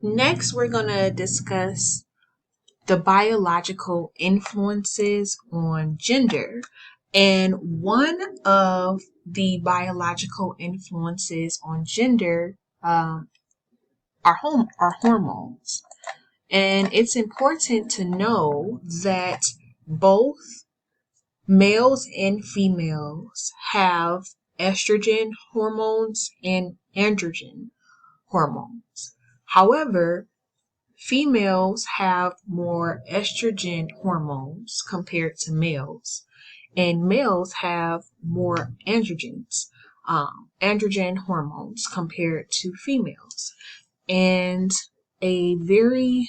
Next, we're going to discuss the biological influences on gender. And one of the biological influences on gender are hormones. And it's important to know that both males and females have estrogen hormones and androgen hormones. However, females have more estrogen hormones compared to males, and males have more androgen hormones compared to females. And a very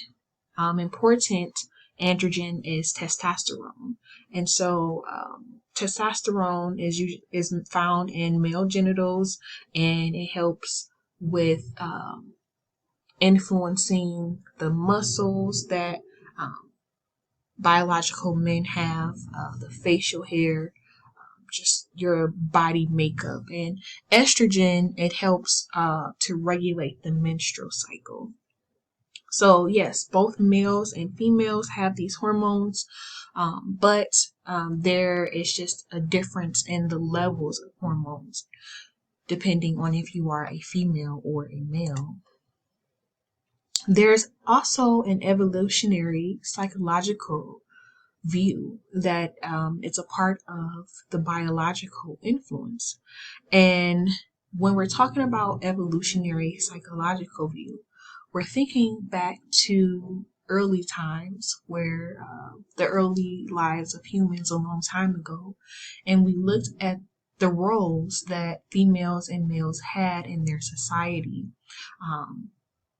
important androgen is testosterone. And so testosterone is found in male genitals, and it helps with influencing the muscles that biological men have, the facial hair, just your body makeup. And estrogen, it helps to regulate the menstrual cycle. So yes, both males and females have these hormones, but there is just a difference in the levels of hormones depending on if you are a female or a male. There's also an evolutionary psychological view that it's a part of the biological influence. And when we're talking about evolutionary psychological view, we're thinking back to early times where the early lives of humans a long time ago, and we looked at the roles that females and males had in their society.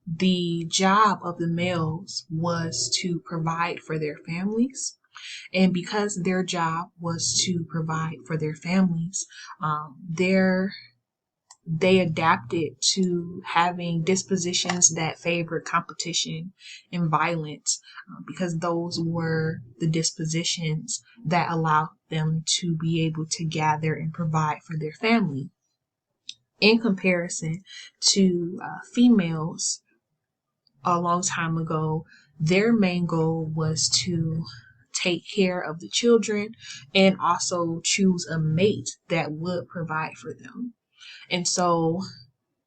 The job of the males was to provide for their families. And because their job was to provide for their families, they adapted to having dispositions that favored competition and violence, because those were the dispositions that allowed them to be able to gather and provide for their family. In comparison to females, a long time ago, their main goal was to take care of the children and also choose a mate that would provide for them. And so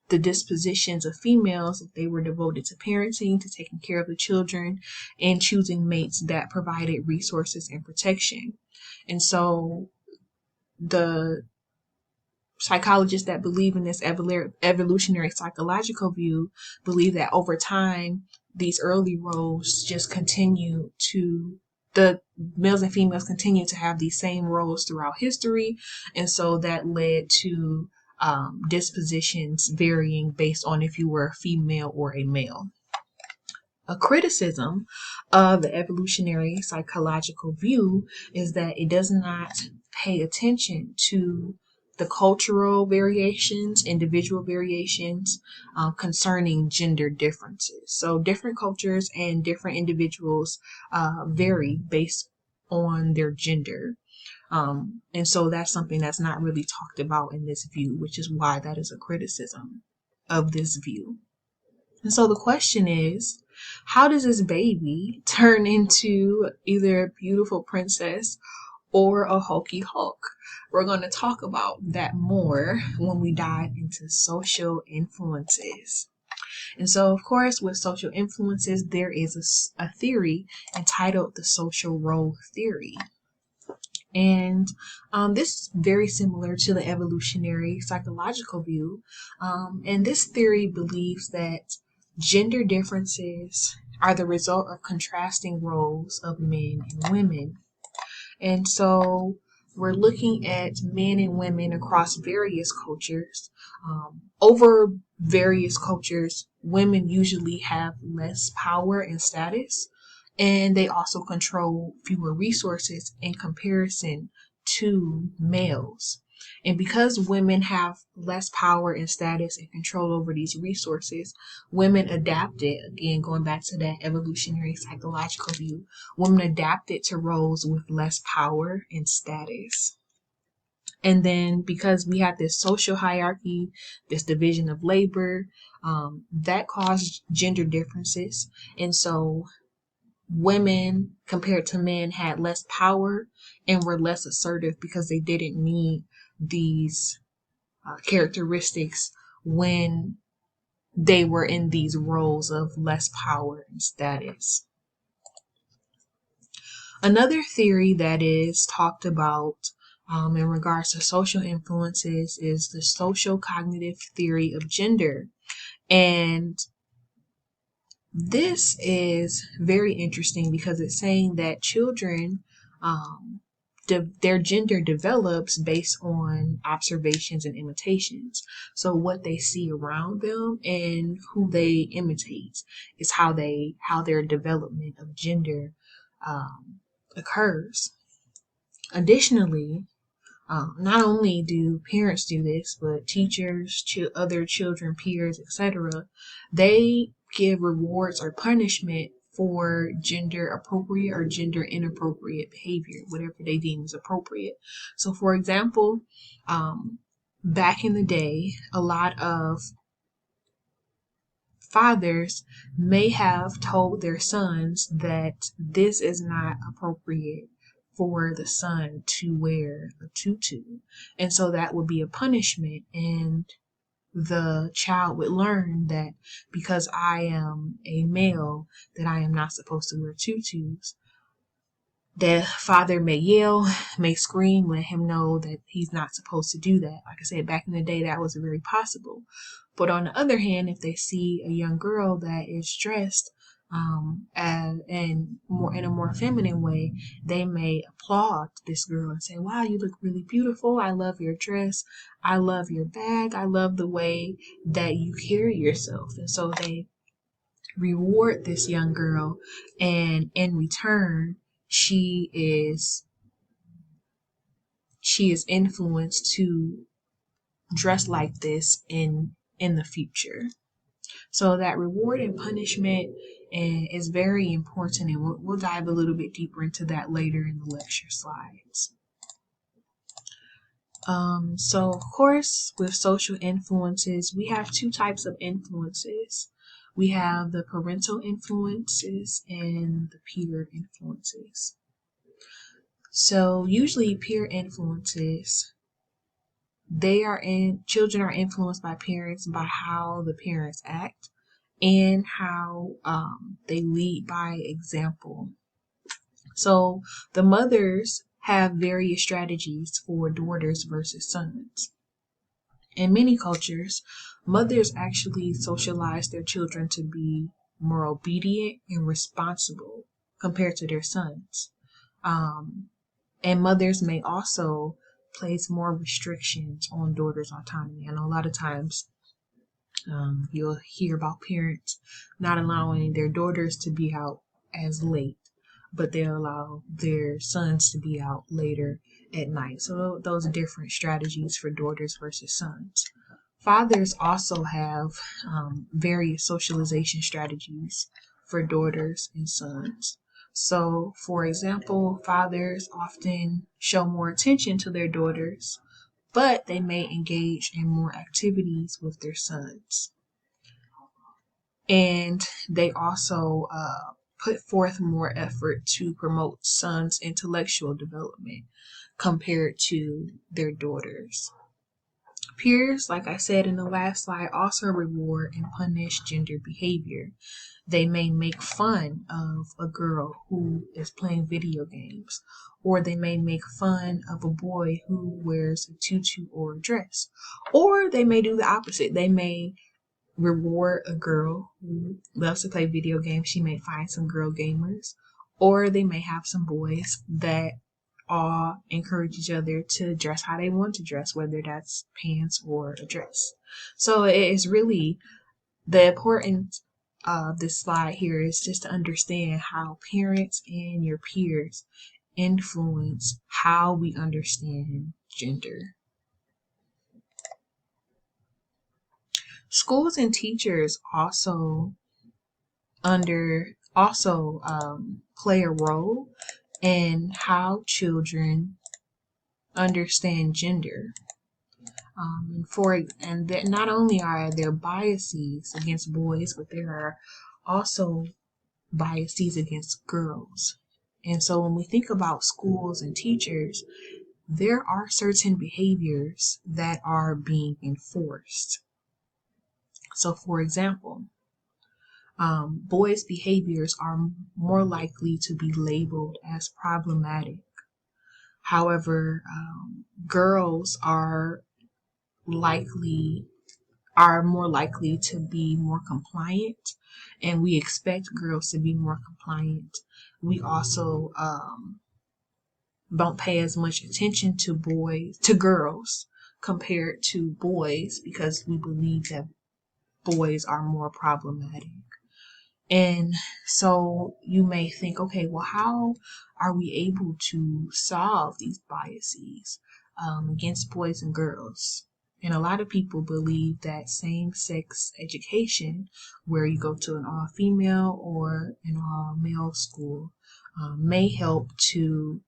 the dispositions of females, if they were devoted to parenting, to taking care of the children, and choosing mates that provided resources and protection. And so the psychologists that believe in this evolutionary psychological view believe that over time, these early roles just continue to, the males and females continue to have these same roles throughout history. And so that led to dispositions varying based on if you were a female or a male. A criticism of the evolutionary psychological view is that it does not pay attention to the cultural variations, individual variations concerning gender differences. So different cultures and different individuals vary based on their gender. And so that's something that's not really talked about in this view, which is why that is a criticism of this view. And so the question is, how does this baby turn into either a beautiful princess or a hokey hulk? We're going to talk about that more when we dive into social influences. And so, of course, with social influences, there is a theory entitled the social role theory. And this is very similar to the evolutionary psychological view. And this theory believes that gender differences are the result of contrasting roles of men and women. And so we're looking at men and women across various cultures. Over various cultures, women usually have less power and status, and they also control fewer resources in comparison to males. And because women have less power and status and control over these resources, women adapted, again, going back to that evolutionary psychological view, women adapted to roles with less power and status. And then because we had this social hierarchy, this division of labor, that caused gender differences. And so women compared to men had less power and were less assertive because they didn't need these characteristics when they were in these roles of less power and status. Another theory that is talked about in regards to social influences is the social cognitive theory of gender. And this is very interesting because it's saying that children, their gender develops based on observations and imitations. So what they see around them and who they imitate is how their development of gender occurs. Additionally, not only do parents do this, but teachers, other children, peers, etc., they give rewards or punishment for gender appropriate or gender inappropriate behavior, whatever they deem is appropriate. So, for example, back in the day, a lot of fathers may have told their sons that this is not appropriate for the son to wear a tutu. And so that would be a punishment. And the child would learn that because I am a male, that I am not supposed to wear tutus. The father may yell, may scream, let him know that he's not supposed to do that. Like I said, back in the day, that was very possible. But on the other hand, if they see a young girl that is dressed and in a more feminine way, they may applaud this girl and say, "Wow, you look really beautiful. I love your dress. I love your bag. I love the way that you carry yourself." And so they reward this young girl, and in return, she is influenced to dress like this in the future. So that reward and punishment is very important, and we'll dive a little bit deeper into that later in the lecture slides. So of course, with social influences, we have two types of influences. We have the parental influences and the peer influences. So usually peer influences, children are influenced by parents by how the parents act and how they lead by example. So the mothers have various strategies for daughters versus sons. In many cultures, mothers actually socialize their children to be more obedient and responsible compared to their sons. And mothers may also place more restrictions on daughters' autonomy. I know a lot of times you'll hear about parents not allowing their daughters to be out as late, but they'll allow their sons to be out later at night. So those are different strategies for daughters versus sons. Fathers also have various socialization strategies for daughters and sons. So, for example, fathers often show more attention to their daughters, but they may engage in more activities with their sons. And they also put forth more effort to promote sons' intellectual development compared to their daughters. Peers, like I said in the last slide, also reward and punish gender behavior. They may make fun of a girl who is playing video games, or they may make fun of a boy who wears a tutu or a dress, or they may do the opposite. They may reward a girl who loves to play video games. She may find some girl gamers, or they may have some boys that all encourage each other to dress how they want to dress, whether that's pants or a dress. So it is really the importance of this slide here is just to understand how parents and your peers influence how we understand gender. Schools and teachers also play a role in how children understand gender. And that not only are there biases against boys, but there are also biases against girls. And so when we think about schools and teachers, there are certain behaviors that are being enforced. So for example, boys' behaviors are more likely to be labeled as problematic. However, girls are more likely to be more compliant, and we expect girls to be more compliant. We also don't pay as much attention to girls compared to boys, because we believe that boys are more problematic. And so you may think, okay, well, how are we able to solve these biases against boys and girls? And a lot of people believe that same-sex education, where you go to an all-female or an all-male school, may help to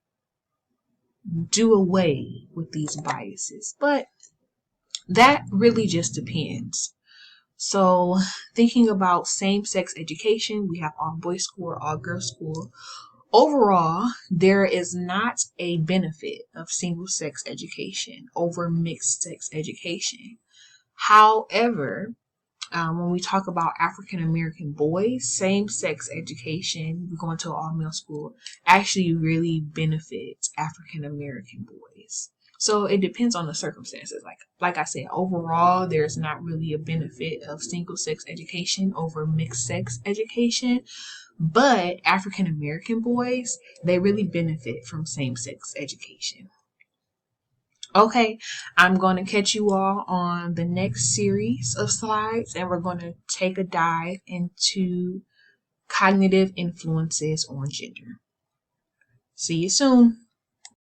do away with these biases. But that really just depends. So thinking about same-sex education, we have all boys school or all girls school. Overall, there is not a benefit of single-sex education over mixed-sex education. However, when we talk about African American boys, same-sex education, going to an all-male school, actually really benefits African American boys. So it depends on the circumstances. Like I said, overall, there's not really a benefit of single-sex education over mixed-sex education. But African American boys, they really benefit from same-sex education. Okay, I'm going to catch you all on the next series of slides, and we're going to take a dive into cognitive influences on gender. See you soon.